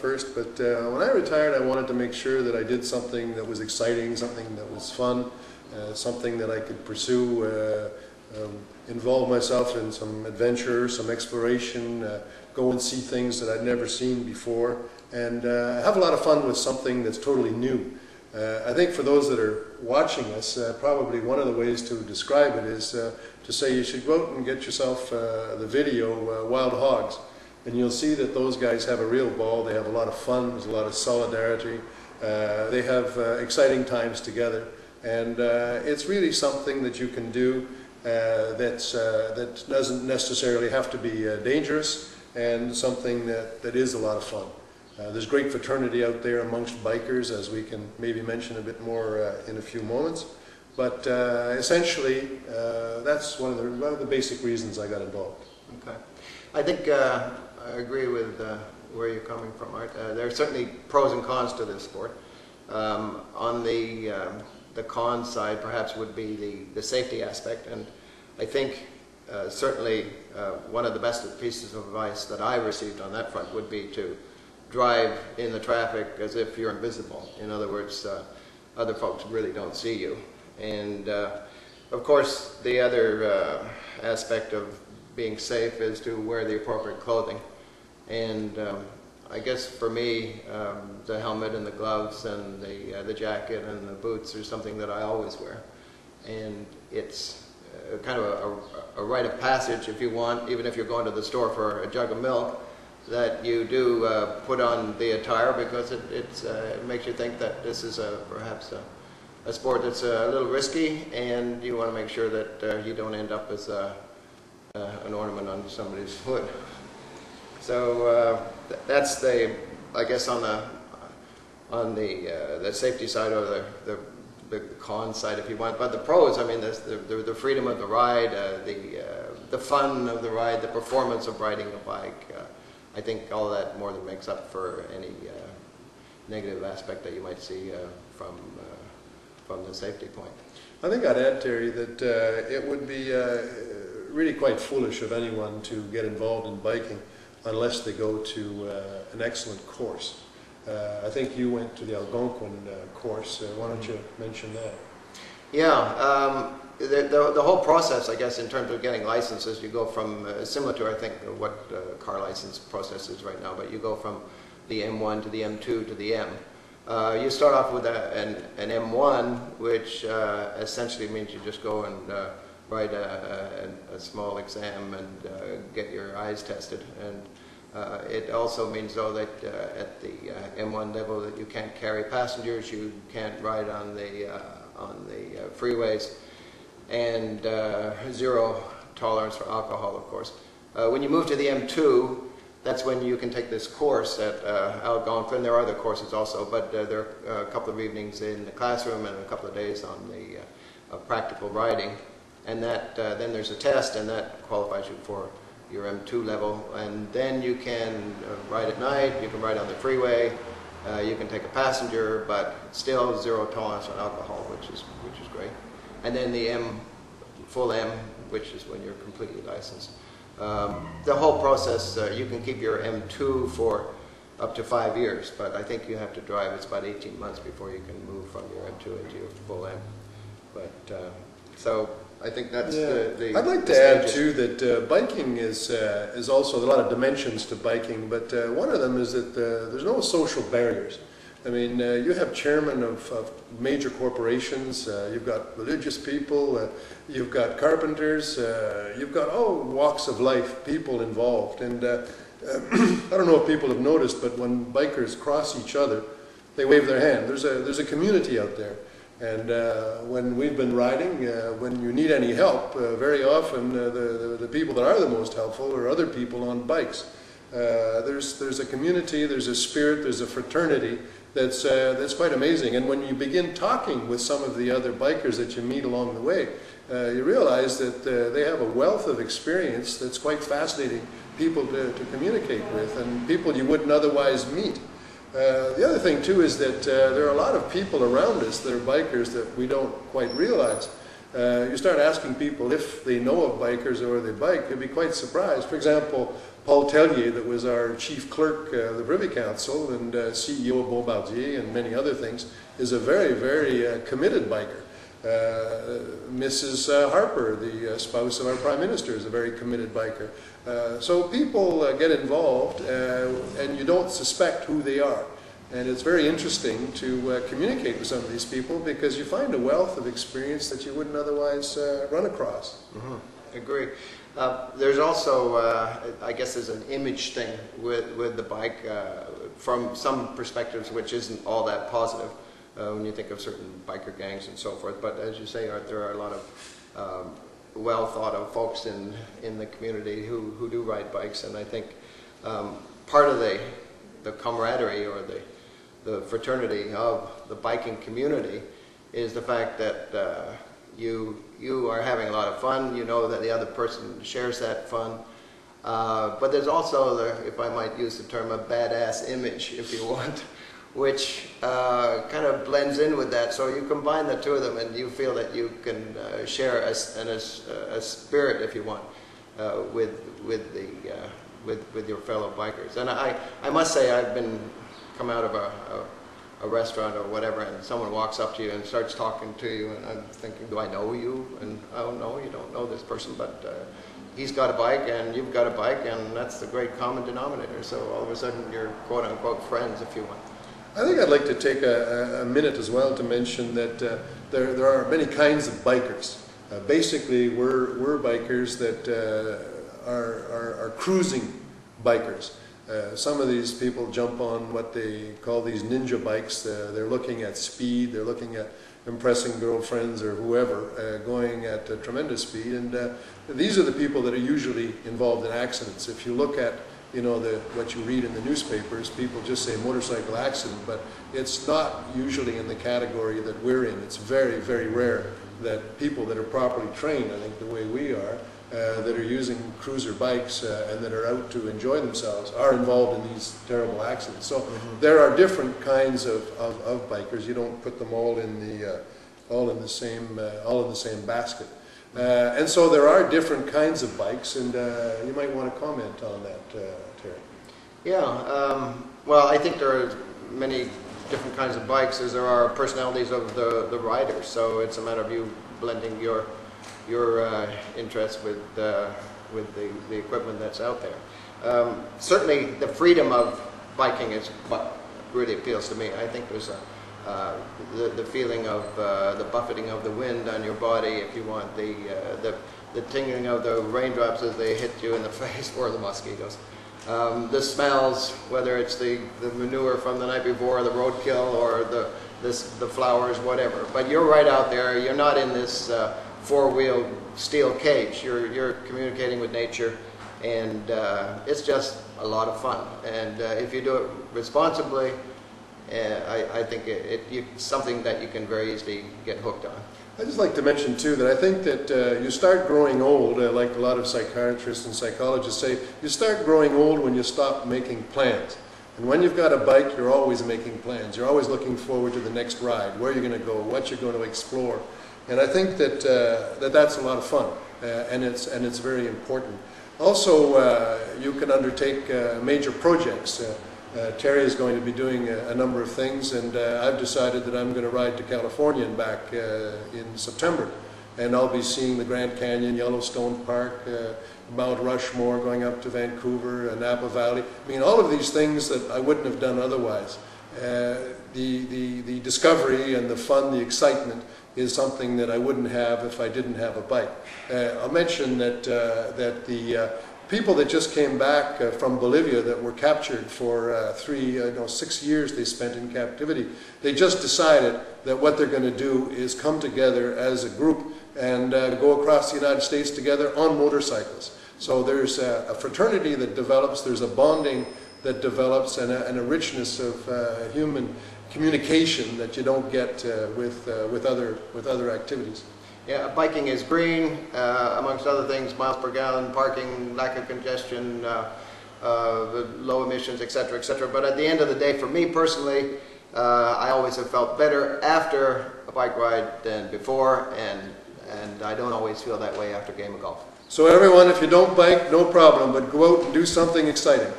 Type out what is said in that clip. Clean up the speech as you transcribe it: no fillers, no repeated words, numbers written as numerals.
first, but when I retired, I wanted to make sure that I did something that was exciting, something that was fun, something that I could pursue, involve myself in some adventure, some exploration, go and see things that I'd never seen before, and have a lot of fun with something that's totally new. I think for those that are watching us, probably one of the ways to describe it is to say you should go out and get yourself the video Wild Hogs. And you'll see that those guys have a real ball. They have a lot of fun. There's a lot of solidarity. They have exciting times together. And it's really something that you can do that doesn't necessarily have to be dangerous, and something that is a lot of fun. There's great fraternity out there amongst bikers, as we can maybe mention a bit more in a few moments. But essentially, that's one of the basic reasons I got involved. Okay. I think I agree with where you're coming from, Art. There are certainly pros and cons to this sport. On the con side, perhaps, would be the safety aspect, and I think certainly one of the best pieces of advice that I received on that front would be to drive in the traffic as if you're invisible. In other words, other folks really don't see you. And of course, the other aspect of being safe is to wear the appropriate clothing. And I guess for me, the helmet and the gloves and the jacket and the boots are something that I always wear. And it's kind of a rite of passage, if you want, even if you're going to the store for a jug of milk, that you do put on the attire, because it makes you think that this is perhaps a sport that's a little risky, and you want to make sure that you don't end up as an ornament on somebody's foot. So that's I guess on the safety side, or the con side, if you want. But the pros, I mean, the freedom of the ride, the fun of the ride, the performance of riding a bike. I think all that more than makes up for any negative aspect that you might see from the safety point. I think I'd add, Terry, that it would be really quite foolish of anyone to get involved in biking unless they go to an excellent course. I think you went to the Algonquin course. Why don't you mention that? Yeah, the whole process, I guess, in terms of getting licenses, you go from, similar to, I think, what car license process is right now, but you go from the M1 to the M2 to the M. You start off with an M1, which essentially means you just go and write a small exam and get your eyes tested. And it also means, though, that at the M1 level, that you can't carry passengers, you can't ride on the freeways, and zero tolerance for alcohol, of course. When you move to the M2, that's when you can take this course at Algonquin. There are other courses also, but there are a couple of evenings in the classroom and a couple of days on the practical riding. And that then there's a test, and that qualifies you for your M2 level. And then you can ride at night, you can ride on the freeway, you can take a passenger, but still zero tolerance on alcohol, which is great. And then the full M, which is when you're completely licensed. The whole process, you can keep your M2 for up to 5 years, but I think you have to drive, it's about 18 months before you can move from your M2 into your full M. But so I think that's I'd like to add too that biking is also a lot of dimensions to biking, but one of them is that there's no social barriers. I mean, you have chairmen of major corporations, you've got religious people, you've got carpenters, you've got all walks of life, people involved. And I don't know if people have noticed, but when bikers cross each other, they wave their hand. There's a community out there. And when we've been riding, when you need any help, very often the people that are the most helpful are other people on bikes. There's a community, there's a spirit, there's a fraternity that's quite amazing. And when you begin talking with some of the other bikers that you meet along the way, you realize that they have a wealth of experience that's quite fascinating people to communicate with, and people you wouldn't otherwise meet. The other thing too is that there are a lot of people around us that are bikers that we don't quite realize. You start asking people if they know of bikers or they bike, you'll be quite surprised. For example, Paul Tellier, that was our chief clerk of the Privy Council and CEO of Bombardier and many other things, is a very, very committed biker. Mrs. Harper, the spouse of our Prime Minister, is a very committed biker. So people get involved and you don't suspect who they are. And it's very interesting to communicate with some of these people because you find a wealth of experience that you wouldn't otherwise run across. Agree. There's also, I guess there's an image thing with the bike from some perspectives which isn't all that positive. When you think of certain biker gangs and so forth. But as you say, there are a lot of well thought of folks in the community who do ride bikes, and I think part of the camaraderie or the fraternity of the biking community is the fact that you are having a lot of fun. You know that the other person shares that fun. But there's also, if I might use the term, a badass image, if you want, which kind of blends in with that. So you combine the two of them and you feel that you can share a spirit, if you want, with your fellow bikers. And I must say, I've come out of a restaurant or whatever, and someone walks up to you and starts talking to you, and I'm thinking, do I know you? And oh no, you don't know this person, but he's got a bike and you've got a bike, and that's the great common denominator. So all of a sudden you're quote-unquote friends, if you want. I think I'd like to take a minute as well to mention that there are many kinds of bikers. Basically, we're bikers that are cruising bikers. Some of these people jump on what they call these ninja bikes. They're looking at speed, they're looking at impressing girlfriends or whoever, going at a tremendous speed. And these are the people that are usually involved in accidents. If you look at what you read in the newspapers, people just say motorcycle accident, but it's not usually in the category that we're in. It's very, very rare that people that are properly trained, I think the way we are, that are using cruiser bikes and that are out to enjoy themselves are involved in these terrible accidents. So there are different kinds of bikers. You don't put them all in the same basket. And so there are different kinds of bikes, and you might want to comment on that, Terry. Yeah, well, I think there are many different kinds of bikes as there are personalities of the riders. So it's a matter of you blending your interests with the equipment that's out there. Certainly, the freedom of biking is what really appeals to me. I think there's the feeling of the buffeting of the wind on your body, if you want, the tingling of the raindrops as they hit you in the face, or the mosquitoes. The smells, whether it's the manure from the night before, the roadkill, or the flowers, whatever. But you're right out there. You're not in this four-wheel steel cage. You're communicating with nature, and it's just a lot of fun. And if you do it responsibly, I think it's something that you can very easily get hooked on. I'd just like to mention too that I think that you start growing old, like a lot of psychiatrists and psychologists say, you start growing old when you stop making plans. And when you've got a bike, you're always making plans. You're always looking forward to the next ride, where you're going to go, what you're going to explore. And I think that that's a lot of fun, and it's very important. Also, you can undertake major projects. Terry is going to be doing a number of things, and I've decided that I'm going to ride to California and back in September. And I'll be seeing the Grand Canyon, Yellowstone Park, Mount Rushmore, going up to Vancouver, Napa Valley. I mean, all of these things that I wouldn't have done otherwise. The discovery and the fun, the excitement is something that I wouldn't have if I didn't have a bike. I'll mention that the people that just came back from Bolivia that were captured for 6 years they spent in captivity, they just decided that what they're going to do is come together as a group and go across the United States together on motorcycles. So there's a fraternity that develops, there's a bonding that develops, and a richness of human communication that you don't get with other activities. Yeah, biking is green, amongst other things, miles per gallon, parking, lack of congestion, low emissions, etc., etc. But at the end of the day, for me personally, I always have felt better after a bike ride than before, and I don't always feel that way after a game of golf. So everyone, if you don't bike, no problem, but go out and do something exciting.